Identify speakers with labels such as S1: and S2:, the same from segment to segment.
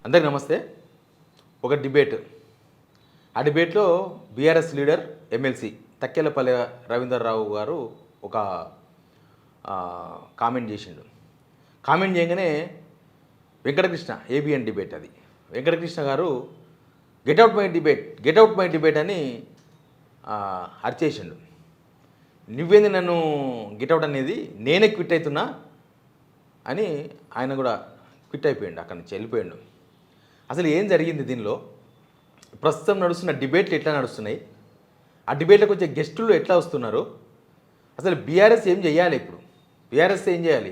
S1: అందరికీ నమస్తే. ఒక డిబేట్, ఆ డిబేట్లో BRS leader MLC Takkelapalli Ravinder Rao గారు ఒక కామెంట్ చేసిండు. కామెంట్ చేయగానే వెంకటకృష్ణ ఏబిఎన్ డిబేట్, అది వెంకటకృష్ణ గారు గెట్ అవుట్ మై డిబేట్ అని అరిచేసిండు. నువ్వేంది నన్ను గెట్అవుట్ అనేది, నేనే క్విట్ అవుతున్నా అని ఆయన కూడా క్విట్ అయిపోయాడు, అక్కడి నుంచి వెళ్ళిపోయాడు. అసలు ఏం జరిగింది దీనిలో? ప్రస్తుతం నడుస్తున్న డిబేట్లు ఎట్లా నడుస్తున్నాయి, ఆ డిబేట్లకు వచ్చే గెస్టులు ఎట్లా వస్తున్నారు, అసలు బీఆర్ఎస్ ఏం చేయాలి? ఇప్పుడు బీఆర్ఎస్ ఏం చేయాలి?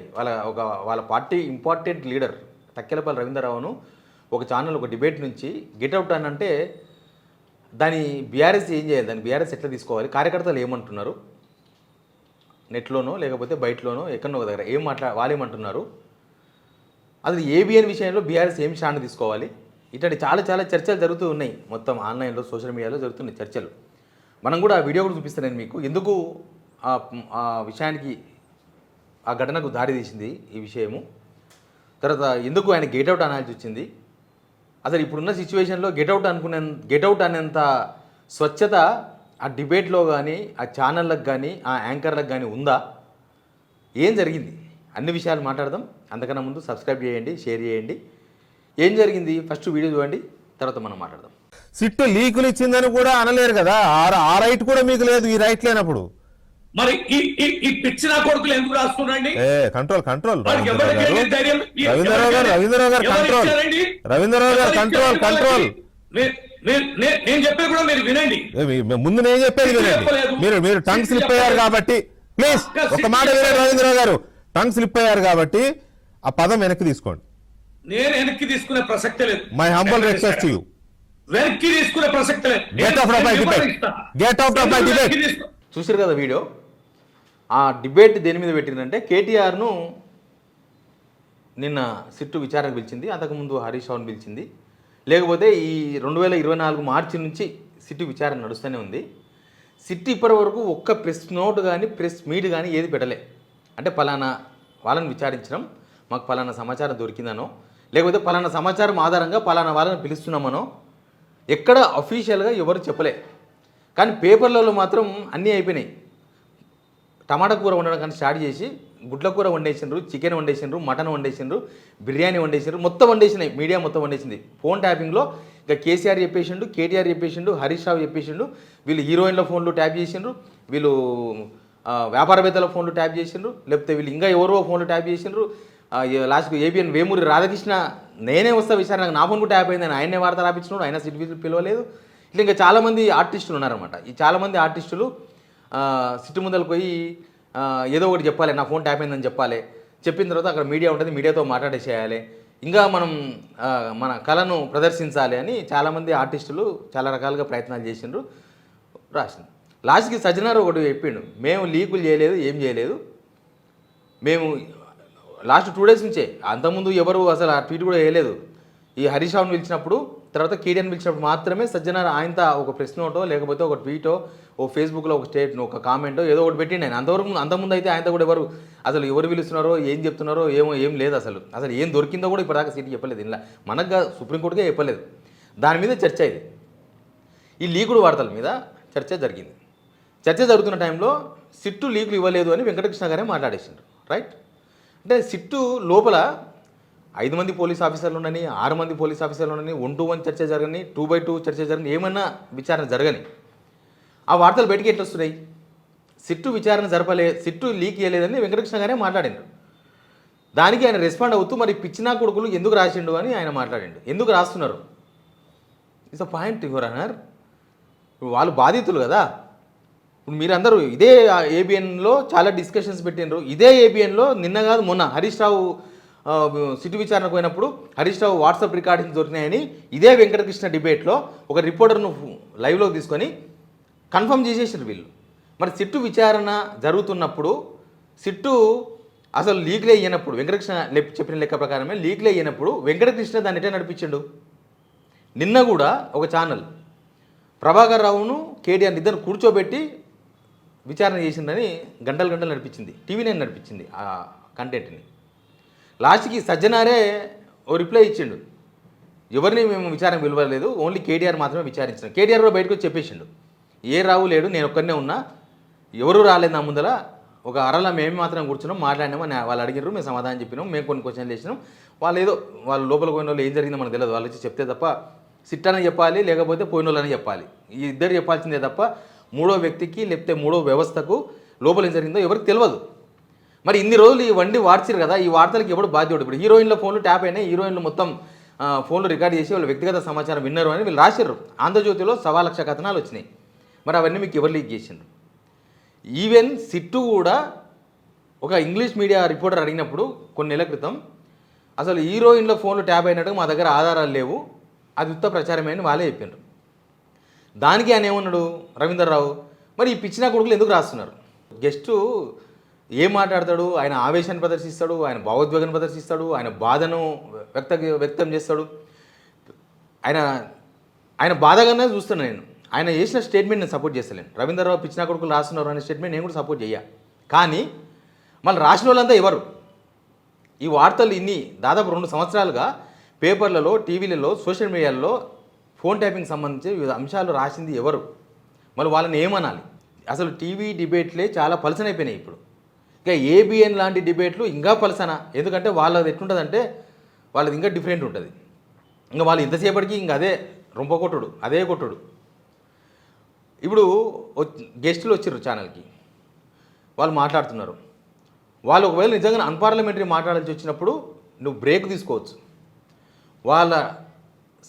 S1: వాళ్ళ పార్టీ ఇంపార్టెంట్ లీడర్ తక్కెలపల్లి రవీంద్రరావును ఒక ఛానల్ ఒక డిబేట్ నుంచి గెట్అవుట్ అని అంటే దాని బీఆర్ఎస్ ఏం చేయాలి, దాన్ని బీఆర్ఎస్ ఎట్లా తీసుకోవాలి, కార్యకర్తలు ఏమంటున్నారు, నెట్లోనో లేకపోతే బయటలోనో ఎక్కడనో దగ్గర వాళ్ళు ఏమంటున్నారు, అసలు ఏబిఎన్ విషయంలో బీఆర్ఎస్ ఏం స్టాండ్ తీసుకోవాలి, ఇట్లాంటి చాలా చర్చలు జరుగుతూ ఉన్నాయి. మొత్తం ఆన్లైన్లో సోషల్ మీడియాలో జరుగుతున్నాయి చర్చలు. మనం కూడా ఆ వీడియో కూడా చూపిస్తాను నేను మీకు, ఎందుకు ఆ విషయానికి ఆ ఘటనకు దారి తీసింది ఈ విషయము, తర్వాత ఎందుకు ఆయన గెట్అవుట్ అనాల్సి వచ్చింది, అసలు ఇప్పుడున్న సిచ్యువేషన్లో గెట్అవుట్ అనేంత స్వచ్ఛత ఆ డిబేట్లో కానీ ఆ ఛానళ్ళకు కానీ ఆ యాంకర్లకు కానీ ఉందా, ఏం జరిగింది, అన్ని విషయాలు మాట్లాడదాం. అంతకన్నా ముందు సబ్స్క్రైబ్ చేయండి, షేర్ చేయండి. ఏం జరిగింది ఫస్ట్ వీడియో చూడండి, తర్వాత మనం మాట్లాడదాం.
S2: సిట్టు లీకులు ఇచ్చిందని కూడా అనలేరు కదా, ఆ రైట్ కూడా మీకు లేదు. ఈ రైట్ లేనప్పుడు
S3: మరి ఈ పిచ్చిన కొడుకులు ఎందుకు రాస్తున్నారండి?
S2: కంట్రోల్
S3: రవీంద్రరావు
S2: గారు కంట్రోల్.
S3: నేను చెప్పేది కూడా మీరు వినండి.
S2: ముందు నేను చెప్పేది వినండి. మీరు టంగ్ స్లిప్ అయ్యారు కాబట్టి ప్లీజ్ ఒక మాట వినండి. రవీంద్రరావు గారు టంగ్ స్లిప్ అయ్యారు కాబట్టి ఆ పదం వెనక్కి తీసుకోండి.
S3: నేను వెనక్కి తీసుకునే ప్రసక్తే లేదు.
S2: My humble request to you.
S3: వెనక్కి తీసుకునే ప్రసక్తే లేదు.
S2: Get out of my debate.
S1: చూసారు కదా వీడియో. ఆ డిబేట్ దేని మీద పెట్టిందంటే కేటీఆర్ను నిన్న సిట్టు విచారణకు పిలిచింది, అంతకుముందు హరీష్ రావును పిలిచింది. లేకపోతే ఈ 2024 మార్చి నుంచి సిట్టు విచారణ నడుస్తూనే ఉంది. సిట్టు ఇప్పటి వరకు ఒక్క ప్రెస్ నోట్ కానీ ప్రెస్ మీట్ కానీ ఏది పెట్టలే. అంటే పలానా వాళ్ళని విచారించడం, మాకు పలానా సమాచారం దొరికిందనో, లేకపోతే పలానా సమాచారం ఆధారంగా పలానా వాళ్ళని పిలుస్తున్నామనో ఎక్కడ అఫీషియల్గా ఎవరు చెప్పలే. కానీ పేపర్లలో మాత్రం అన్నీ అయిపోయినాయి. టమాటా కూర వండడం కానీ స్టార్ట్ చేసి గుడ్ల కూర వండేసిండ్రు, చికెన్ వండేసిండ్రు, మటన్ వండేసిండ్రు, బిర్యానీ వండేసిండ్రు, మొత్తం వండేసినాయి. మీడియా మొత్తం వండేసింది. ఫోన్ ట్యాపింగ్లో ఇక కేసీఆర్ చెప్పేసిండు, కేటీఆర్ చెప్పేసిండు, హరీష్ రావు చెప్పేసిండు, వీళ్ళు హీరోయిన్ల ఫోన్లు ట్యాప్ చేసిండ్రు, వీళ్ళు వ్యాపారవేత్తల ఫోన్లు ట్యాప్ చేసిండ్రు, లేకపోతే వీళ్ళు ఇంకా ఎవరో ఫోన్లు ట్యాప్ చేసిండ్రు. లాస్ట్కి ఏబిఎన్ వేమూరి రాధాకృష్ణ నేనే వస్తా విచారణకు నా ఫోన్ కూడా ట్యాప్ అయింది, ఆయనే వార్త రాపించినాడు, ఆయన సిట్ పిలవలేదు. ఇట్లా ఇంకా చాలామంది ఆర్టిస్టులు ఉన్నారన్నమాట. ఈ చాలామంది ఆర్టిస్టులు సిట్టు ముందరకు పోయి ఏదో ఒకటి చెప్పాలి, నా ఫోన్ ట్యాప్ అయిందని చెప్పాలి. చెప్పిన తర్వాత అక్కడ మీడియా ఉంటుంది, మీడియాతో మాట్లాడేసేయాలి, ఇంకా మనం మన కళను ప్రదర్శించాలి అని చాలామంది ఆర్టిస్టులు చాలా రకాలుగా ప్రయత్నాలు చేసిండ్రు. రాసింది లాస్ట్కి సజ్జనార్ ఒకటి చెప్పిండు, మేము లీకులు చేయలేదు, ఏం చేయలేదు, మేము లాస్ట్ 2 days నుంచే, అంతకుముందు ఎవరు అసలు ఆ ట్వీట్ కూడా వేయలేదు. ఈ హరీష్ రావుని పిలిచినప్పుడు, తర్వాత కేటీఆర్ని పిలిచినప్పుడు మాత్రమే సజ్జనార్ ఆయనతో ఒక ప్రెస్ నోటో లేకపోతే ఒక ట్వీటో ఓ ఫేస్బుక్లో ఒక ఒక కామెంటో ఏదో ఒకటి పెట్టిండు ఆయన. అంతకుముందు అయితే ఆయనతో కూడా ఎవరు పిలుస్తున్నారో ఏం చెప్తున్నారో ఏం లేదు. అసలు ఏం దొరికిందో కూడా ఇప్పటిదాకా సీట్ చెప్పలేదు. ఇలా మనకు సుప్రీంకోర్టుకే చెప్పలేదు. దాని మీద చర్చ ఇది, ఈ లీకుడు వార్తల మీద చర్చ జరిగింది. చర్చ జరుగుతున్న టైంలో సిట్టు లీకులు ఇవ్వలేదు అని వెంకటకృష్ణ గారే మాట్లాడేసిండ్రు. రైట్? అంటే సిట్టు లోపల 5 మంది పోలీస్ ఆఫీసర్లు ఉండని, 6 మంది పోలీస్ ఆఫీసర్లు ఉండని, 1-to-1 చర్చ జరగని, 2-by-2 చర్చ జరగని, ఏమన్నా విచారణ జరగని ఆ వార్తలు బయటికి ఎట్లా వస్తున్నాయి? సిట్టు విచారణ సిట్టు లీక్ చేయలేదని వెంకటకృష్ణ గారే మాట్లాడిండు. దానికి ఆయన రెస్పాండ్ అవుతూ మరి పిచ్చినా కొడుకులు ఎందుకు రాసిండు అని ఆయన మాట్లాడిండు. ఎందుకు రాస్తున్నారు? It's a point your honour. వాళ్ళు బాధితులు కదా. ఇప్పుడు మీరందరూ ఇదే ఏబిఎన్లో చాలా డిస్కషన్స్ పెట్టిండ్రు. ఇదే ఏబిఎన్లో నిన్న కాదు మొన్న హరీష్ రావు సిట్టు విచారణకు పోయినప్పుడు హరీష్ రావు వాట్సాప్ రికార్డింగ్స్ దొరికినాయని ఇదే వెంకటకృష్ణ డిబేట్లో ఒక రిపోర్టర్ను లైవ్లోకి తీసుకొని కన్ఫర్మ్ చేసేసారు వీళ్ళు. మరి సిట్టు విచారణ జరుగుతున్నప్పుడు సిట్టు అసలు లీక్లే అయ్యినప్పుడు వెంకటకృష్ణ చెప్పిన లెక్క ప్రకారమే లీక్లే అయ్యినప్పుడు వెంకటకృష్ణ దాన్ని ఎట్లా నడిపించాడు? నిన్న కూడా ఒక ఛానల్ ప్రభాకర్ రావును కేటీఆర్ ఇద్దరు కూర్చోబెట్టి విచారణ చేసిందని గంటలు నడిపించింది. టీవీ9 నడిపించింది ఆ కంటెంట్ని. లాస్ట్కి సజ్జనారే ఓ రిప్లై ఇచ్చిండు, ఎవరిని మేము విచారణ పిలవలేదు, ఓన్లీ కేటీఆర్ మాత్రమే విచారించినాం. కేటీఆర్ కూడా బయటకు వచ్చి చెప్పేసిండు, ఏ రావు లేడు, నేను ఒక్కనే ఉన్నా, ఎవరు రాలేదు నా ముందర, ఒక అరలా మేము మాత్రం కూర్చున్నాం మాట్లాడినామని వాళ్ళు అడిగినారు, మేము సమాధానం చెప్పినాం, మేము కొన్ని క్వశ్చన్లు వేసినాం. వాళ్ళు ఏదో వాళ్ళు లోపల పోయిన వాళ్ళు ఏం జరిగిందో మనకు తెలియదు, వాళ్ళు వచ్చి చెప్తే తప్ప సిట్ అని చెప్పాలి, లేకపోతే పోయిన వాళ్ళని చెప్పాలి, ఈ ఇద్దరు చెప్పాల్సిందే తప్ప మూడో వ్యక్తికి లేకపోతే మూడో వ్యవస్థకు లోపల ఏం జరిగిందో ఎవరికి తెలియదు. మరి ఇన్ని రోజులు ఈ వండి వార్చిరు కదా, ఈ వార్తలకు ఎవడు బాధ్యుడు? ఇప్పుడు హీరోయిన్ల ఫోన్లు ట్యాప్ అయినాయి, హీరోయిన్లు మొత్తం ఫోన్లు రికార్డ్ చేసి వాళ్ళ వ్యక్తిగత సమాచారం విన్నారు అని వీళ్ళు రాసిర్రు. ఆంధ్రజ్యోతిలో 1,00,000 కథనాలు వచ్చినాయి. మరి అవన్నీ మీకు ఎవరు లీక్ చేసిండ్రు? ఈవెన్ సిట్టు కూడా ఒక ఇంగ్లీష్ మీడియా రిపోర్టర్ అడిగినప్పుడు కొన్ని నెలల క్రితం అసలు హీరోయిన్ల ఫోన్లు ట్యాప్ అయినట్టు మా దగ్గర ఆధారాలు లేవు, అది ఉత్త ప్రచారమని వాళ్ళే చెప్పినారు. దానికి ఆయన ఏమన్నాడు రవీంద్రరావు, మరి ఈ పిచ్చిన కొడుకులు ఎందుకు రాస్తున్నారు? గెస్టు ఏం మాట్లాడతాడు, ఆయన ఆవేశాన్ని ప్రదర్శిస్తాడు, ఆయన భావోద్వేగాన్ని ప్రదర్శిస్తాడు, ఆయన బాధను వ్యక్తం చేస్తాడు. ఆయన బాధగానే చూస్తున్నాను నేను. ఆయన చేసిన స్టేట్మెంట్ నేను సపోర్ట్ చేస్తలేను. రవీంద్రరావు పిచ్చిన కొడుకులు రాస్తున్నారు అనే స్టేట్మెంట్ నేను కూడా సపోర్ట్ చేయ. కానీ మళ్ళీ రాసిన వాళ్ళంతా ఎవరు? ఈ వార్తలు ఇన్ని దాదాపు 2 సంవత్సరాలుగా పేపర్లలో, టీవీలలో, సోషల్ మీడియాలో ఫోన్ ట్యాపింగ్ సంబంధించి వివిధ అంశాలు రాసింది ఎవరు? మళ్ళీ వాళ్ళని ఏమనాలి? అసలు టీవీ డిబేట్లే చాలా పలసనైపోయినాయి ఇప్పుడు. ఇంకా ఏబిఎన్ లాంటి డిబేట్లు ఇంకా పలసన. ఎందుకంటే వాళ్ళది ఎట్లుంటుందంటే వాళ్ళది ఇంకా డిఫరెంట్ ఉంటుంది. ఇంకా వాళ్ళు ఇంతసేపటికి ఇంకా అదే రొంప కొట్టుడు, అదే కొట్టుడు. ఇప్పుడు గెస్టులు వచ్చిర్రు ఛానల్కి, వాళ్ళు మాట్లాడుతున్నారు. వాళ్ళు ఒకవేళ నిజంగా అన్పార్లమెంటరీ మాట్లాడాల్సి వచ్చినప్పుడు నువ్వు బ్రేక్ తీసుకోవచ్చు. వాళ్ళ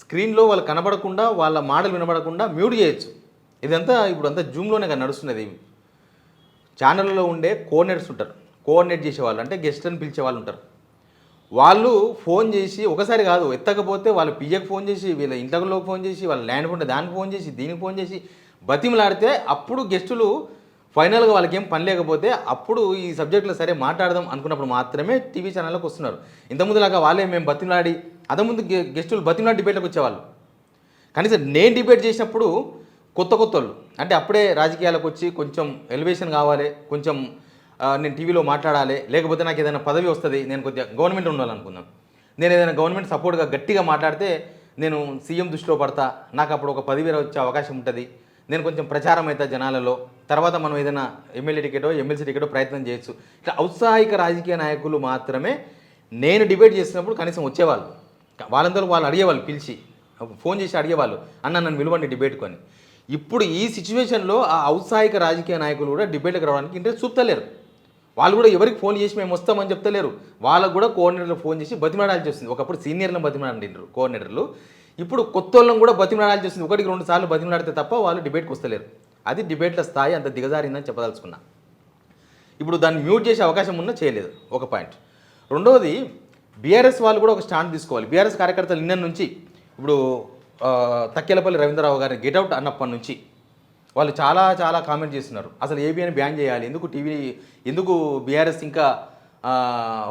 S1: స్క్రీన్లో వాళ్ళు కనబడకుండా, వాళ్ళ మాటలు వినబడకుండా మ్యూట్ చేయొచ్చు. ఇదంతా ఇప్పుడు అంతా జూమ్లోనే కదా నడుస్తున్నది. ఛానల్లో ఉండే కోఆర్డినేటర్స్ ఉంటారు, కోఆర్డినేట్ చేసేవాళ్ళు అంటే గెస్ట్ అని పిలిచే వాళ్ళు ఉంటారు. వాళ్ళు ఫోన్ చేసి ఒకసారి కాదు, ఎత్తకపోతే వాళ్ళ పియ్యకు ఫోన్ చేసి, వీళ్ళ ఇంట్లోకి ఫోన్ చేసి, వాళ్ళ ల్యాండ్ ఉంటే దానికి ఫోన్ చేసి, దీనికి ఫోన్ చేసి బతిమలాడితే అప్పుడు గెస్టులు ఫైనల్గా వాళ్ళకి ఏం పని లేకపోతే అప్పుడు ఈ సబ్జెక్టులో సరే మాట్లాడదాం అనుకున్నప్పుడు మాత్రమే టీవీ ఛానల్లోకి వస్తున్నారు. ఇంతకుముందులాగా వాళ్ళే మేము బతిమలాడి అంతకుముందు గెస్టులు బతిమలాడి డిబేట్లకు వచ్చేవాళ్ళు. కనీసం నేను డిబేట్ చేసినప్పుడు కొత్త వాళ్ళు అంటే అప్పుడే రాజకీయాలకు వచ్చి కొంచెం ఎలివేషన్ కావాలి, కొంచెం నేను టీవీలో మాట్లాడాలి, లేకపోతే నాకు ఏదైనా పదవి వస్తుంది, నేను కొద్దిగా గవర్నమెంట్ ఉండాలనుకున్నాను. నేను ఏదైనా గవర్నమెంట్ సపోర్ట్గా గట్టిగా మాట్లాడితే నేను సీఎం దృష్టిలో పడతా, నాకు అప్పుడు ఒక పదవి వచ్చే అవకాశం ఉంటుంది, నేను కొంచెం ప్రచారం అవుతా జనాలలో, తర్వాత మనం ఏదైనా ఎమ్మెల్యే టికెటో ఎమ్మెల్సీ టికెటో ప్రయత్నం చేయొచ్చు. ఇట్లా ఔత్సాహిక రాజకీయ నాయకులు మాత్రమే నేను డిబేట్ చేసినప్పుడు కనీసం వచ్చేవాళ్ళు. వాళ్ళందరూ వాళ్ళు అడిగేవాళ్ళు, పిలిచి ఫోన్ చేసి అడిగేవాళ్ళు, అన్న నన్ను విలువండి డిబేట్కు అని. ఇప్పుడు ఈ సిచ్యువేషన్లో ఆ ఔత్సాహిక రాజకీయ నాయకులు కూడా డిబేట్కి రావడానికి ఇంట్రెస్ట్ చూపుతలేరు. వాళ్ళు కూడా ఎవరికి ఫోన్ చేసి మేము వస్తామని చెప్తలేరు. వాళ్ళకు కూడా కోఆర్డినేటర్లు ఫోన్ చేసి బతిమలాడాల్సి వస్తుంది. ఒకప్పుడు సీనియర్లను బతిమలాడినారు కోఆర్డినేటర్లు, ఇప్పుడు కొత్త వాళ్ళని కూడా బతిమలాడాల్సి వస్తుంది. 1-2 సార్లు బతిమలాడితే తప్ప వాళ్ళు డిబేట్కి వస్తలేరు. అది డిబేట్ల స్థాయి అంత దిగజారిందని చెప్పదలుచుకున్నా. ఇప్పుడు దాన్ని మ్యూట్ చేసే అవకాశం ఉన్నా చేయలేదు, ఒక పాయింట్. రెండవది, బీఆర్ఎస్ వాళ్ళు కూడా ఒక స్టాండ్ తీసుకోవాలి. బీఆర్ఎస్ కార్యకర్తలు నిన్న నుంచి ఇప్పుడు తక్కెలపల్లి రవీంద్రరావు గారిని గెట్అవుట్ అన్నప్పటి నుంచి వాళ్ళు చాలా కామెంట్ చేస్తున్నారు. అసలు ఏబిఎన్ బ్యాన్ చేయాలి, ఎందుకు బీఆర్ఎస్ ఇంకా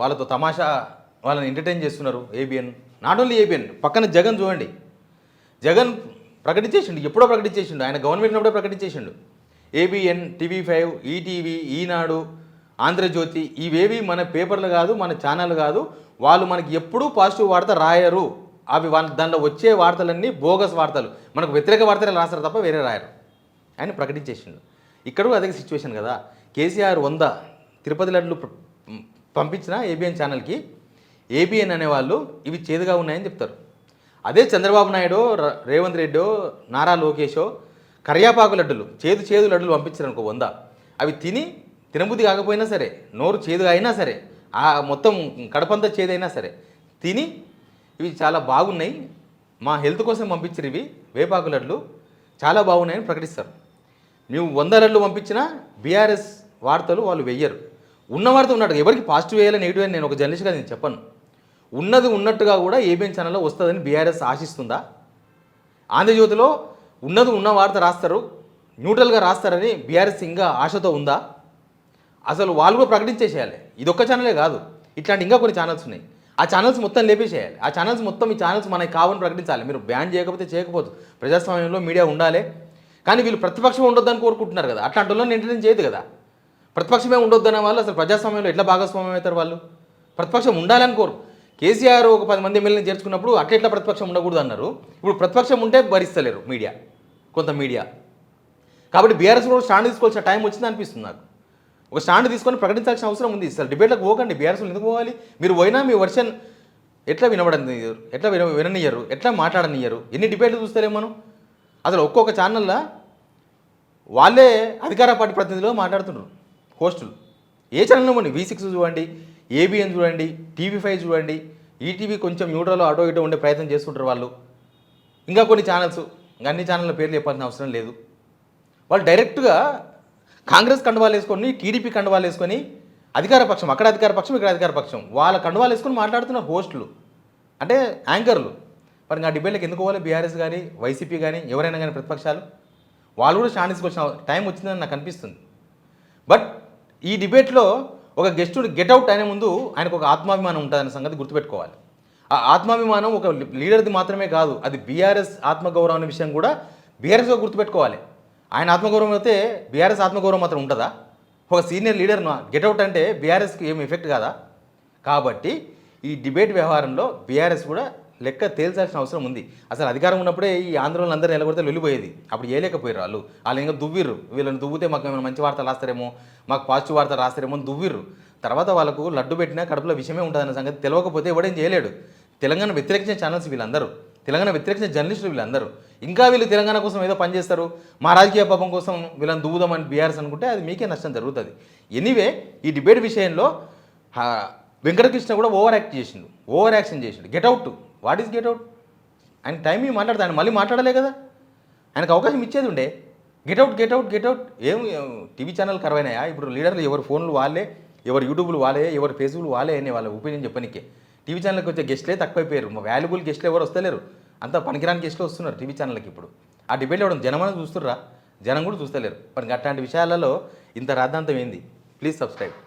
S1: వాళ్ళతో తమాషా వాళ్ళని ఎంటర్టైన్ చేస్తున్నారు. ఏబిఎన్, నాట్ ఓన్లీ ఏబిఎన్, పక్కన జగన్ చూడండి, జగన్ ప్రకటించేసిండు, ఎప్పుడో ప్రకటించేసిండు, ఆయన గవర్నమెంట్ ఉన్నప్పుడే ప్రకటించేసిండు. ఏబిఎన్, టీవీ5, ఈటీవీ, ఈనాడు, ఆంధ్రజ్యోతి ఇవేవి మన పేపర్లు కాదు, మన ఛానల్ కాదు. వాళ్ళు మనకి ఎప్పుడూ పాజిటివ్ వార్త రాయరు. అవి దానిలో వచ్చే వార్తలన్నీ బోగస్ వార్తలు, మనకు వ్యతిరేక వార్తలు రాస్తారు తప్ప వేరే రాయరు. ఆయన ప్రకటించేసిండు. ఇక్కడ అదే సిచ్యువేషన్ కదా. కేసీఆర్ 100 తిరుపతి లడ్లు పంపించిన ఏబిఎన్ ఛానల్కి ఏబిఎన్ అనేవాళ్ళు ఇవి చేదుగా ఉన్నాయని చెప్తారు. అదే చంద్రబాబు నాయుడు, రేవంత్ రెడ్డో, నారా లోకేషో కరియాపాకు లడ్డులు, చేదు లడ్డులు పంపించారు అనుకో 100, అవి తినబుద్ధి కాకపోయినా సరే, నోరు చేదుగా అయినా సరే, ఆ మొత్తం కడపంతా చేదైనా సరే తిని ఇవి చాలా బాగున్నాయి, మా హెల్త్ కోసం పంపించారు, ఇవి వేపాకు లడ్లు చాలా బాగున్నాయని ప్రకటిస్తారు. నువ్వు 100 లడ్లు పంపించినా బీఆర్ఎస్ వార్తలు వాళ్ళు వెయ్యరు. ఉన్న వార్త ఉన్నట్టుగా ఎవరికి పాజిటివ్ వేయాలి నెగిటివ్ అని నేను ఒక జర్నలిస్ట్గా నేను చెప్పను. ఉన్నది ఉన్నట్టుగా కూడా ఏబిఎన్ ఛానల్లో వస్తుందని బీఆర్ఎస్ ఆశిస్తుందా? ఆంధ్రజ్యోతిలో ఉన్న వార్త రాస్తారు, న్యూట్రల్గా రాస్తారని బీఆర్ఎస్ ఇంకా ఆశతో ఉందా? అసలు వాళ్ళు కూడా ప్రకటించేసేయాలి. ఇదొక్క ఛానలే కాదు, ఇట్లాంటి ఇంకా కొన్ని ఛానల్స్ ఉన్నాయి. ఆ ఛానల్స్ మొత్తం లేపేసేయాలి. ఆ ఛానల్స్ మొత్తం ఈ ఛానల్స్ మనకి కావని ప్రకటించాలి. మీరు బ్యాన్ చేయకపోవచ్చు. ప్రజాస్వామ్యంలో మీడియా ఉండాలి, కానీ వీళ్ళు ప్రతిపక్షం ఉండొద్దని కోరుకుంటున్నారు కదా. అట్లాంటి వాళ్ళని ఎంటర్టైన్ చేయదు కదా. ప్రతిపక్షమే ఉండొద్దనే వాళ్ళు అసలు ప్రజాస్వామ్యంలో ఎట్లా భాగస్వామ్యం అవుతారు? వాళ్ళు ప్రతిపక్షం ఉండాలని కోరు. కేసీఆర్ ఒక 10 మంది ఎమ్మెల్యేని చేర్చుకున్నప్పుడు అట్లెట్లా ప్రతిపక్షం ఉండకూడదు అన్నారు. ఇప్పుడు ప్రతిపక్షం ఉంటే భరిస్తలేరు మీడియా, కొంత మీడియా. కాబట్టి బీఆర్ఎస్ కూడా స్టాండ్ తీసుకోవాల్సిన టైం వచ్చింది అనిపిస్తుంది నాకు. ఒక స్టాండ్ తీసుకొని ప్రకటించాల్సిన అవసరం ఉంది. అసలు డిబేట్లకు పోకండి. బీఆర్ఎస్లో ఎందుకు పోవాలి? మీరు పోయినా మీ వర్షన్ ఎట్లా వినబడనియ్యరు, ఎట్లా విననియ్యరు, ఎట్లా మాట్లాడనియ్యరు. ఎన్ని డిబేట్లు చూస్తలేము మనం. అసలు ఒక్కొక్క ఛానల్లో వాళ్ళే అధికార పార్టీ ప్రతినిధులు మాట్లాడుతున్నారు హోస్టులు. ఏ ఛానల్లో పోండి, V6 చూడండి, ABN చూడండి, TV5 చూడండి, ఈటీవీ కొంచెం న్యూట్రల్ అటో ఇటో ఉండే ప్రయత్నం చేస్తుంటారు వాళ్ళు. ఇంకా కొన్ని ఛానల్స్, అన్ని ఛానళ్ళ పేర్లు చెప్పాల్సిన అవసరం లేదు. వాళ్ళు డైరెక్ట్గా కాంగ్రెస్ కండువాలు వేసుకొని, టీడీపీ కండువాలు వేసుకొని, అధికార పక్షం, అక్కడ అధికార పక్షం, ఇక్కడ అధికార పక్షం, వాళ్ళ కండువాలు వేసుకొని మాట్లాడుతున్న హోస్టులు అంటే యాంకర్లు. మరి ఆ డిబేట్లకు ఎందుకు పోవాలి బీఆర్ఎస్ కానీ, వైసీపీ కానీ, ఎవరైనా కానీ ప్రతిపక్షాలు? వాళ్ళు కూడా స్టాండ్ తీసుకొచ్చిన టైం వచ్చిందని నాకు అనిపిస్తుంది. బట్ ఈ డిబేట్లో ఒక గెస్టుడు గెట్అవుట్ అయిన ముందు ఆయనకు ఒక ఆత్మాభిమానం ఉంటుందనే సంగతి గుర్తుపెట్టుకోవాలి. ఆ ఆత్మాభిమానం ఒక లీడర్ది మాత్రమే కాదు, అది బీఆర్ఎస్ ఆత్మగౌరవం అనే విషయం కూడా బీఆర్ఎస్గా గుర్తుపెట్టుకోవాలి. ఆయన ఆత్మగౌరవం అయితే బీఆర్ఎస్ ఆత్మగౌరవం మాత్రం ఉంటుందా? ఒక సీనియర్ లీడర్ గెట్అవుట్ అంటే బీఆర్ఎస్కి ఏం ఎఫెక్ట్ కాదా? కాబట్టి ఈ డిబేట్ వ్యవహారంలో బీఆర్ఎస్ కూడా లెక్క తేల్చాల్సిన అవసరం ఉంది. అసలు అధికారం ఉన్నప్పుడే ఈ ఆందోళనలు అందరూ నిలబడితే వెళ్ళిపోయేది. అప్పుడు ఏలేకపోయారు వాళ్ళు ఇంకా దువ్విర్రు. వీళ్ళని దువ్వితే మాకు ఏమైనా మంచి వార్తలు రాస్తారేమో, మాకు పాజిటివ్ వార్తలు రాస్తారేమో అని దువ్విర్రు. తర్వాత వాళ్ళకు లడ్డు పెట్టినా కడుపులో విషయమే ఉంటుందన్న సంగతి తెలియకపోతే ఎవడేం చేయలేడు. తెలంగాణ వ్యతిరేకించిన ఛానల్స్ వీళ్ళందరూ, తెలంగాణ వ్యతిరేకించిన జర్నలిస్టులు వీళ్ళందరూ. ఇంకా వీళ్ళు తెలంగాణ కోసం ఏదో పనిచేస్తారు, మా రాజకీయ పాపం కోసం వీళ్ళని దువ్వుదామని బీఆర్ఎస్ అనుకుంటే అది మీకే నష్టం జరుగుతుంది. ఎనీవే ఈ డిబేట్ విషయంలో వెంకటకృష్ణ కూడా ఓవర్ యాక్షన్ చేసిండు. Get out, what is get out? ఆయన టైం మాట్లాడతాడు, ఆయన మళ్ళీ మాట్లాడలే కదా, ఆయనకు అవకాశం ఇచ్చేది ఉండే. గెట్అవుట్ ఏం టీవీ ఛానల్ కరవైనాయా? ఇప్పుడు లీడర్లు ఎవరు ఫోన్లు వాళ్ళే, ఎవరు యూట్యూబ్లు వాళ్ళే, ఎవరు ఫేస్బుక్లు వాళ్ళే అనే వాళ్ళ ఒపీనియన్ చెప్పనికే. టీవీ ఛానల్కి వచ్చే గెస్ట్లే తక్కువైపోయారు. వాల్యుబుల్ గెస్ట్లు ఎవరు వస్తలేరు, అంతా పనికిరాని గెస్ట్లు వస్తున్నారు టీవీ ఛానల్కి. ఇప్పుడు ఆ డిబేట్ ఇవ్వడం జనమని చూస్తుర్రా? జనం కూడా చూస్తలేరు. మరి అట్లాంటి విషయాలలో ఇంత రాద్ధాంతం ఏంది? Please subscribe.